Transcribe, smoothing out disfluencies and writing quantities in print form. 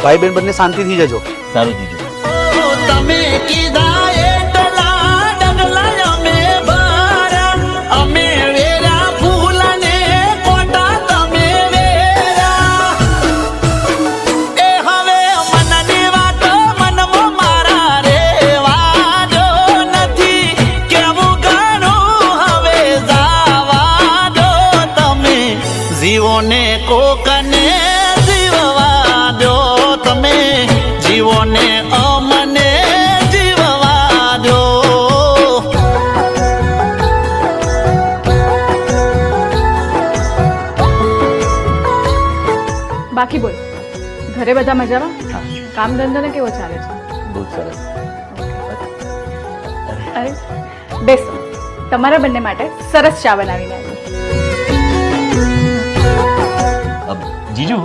ભાઈ બહેન બંને શાંતિથી જજો. સારું જીજુ. તમે કીધા એટલા ડગલા અમે ભર્યા, અમે વેરા ફૂલને કોટા તમે વેરા. એ હવે મનની વાતો મનમાં મારા રેવા દો નથી, કેવું ઘણું હવે જાવા દો તમે, જીવોને કોકને જીવવા દો તમે, જીવોને અમને જીવવા દો. બાકી બોલ, ઘરે બધા મજામાં? કામ ધંધો ને કેવો ચાલે છે? બહુ સરસ. અરે બેસો, તમારા બંને માટે સરસ ચા બનાવીને આવી. જીજુ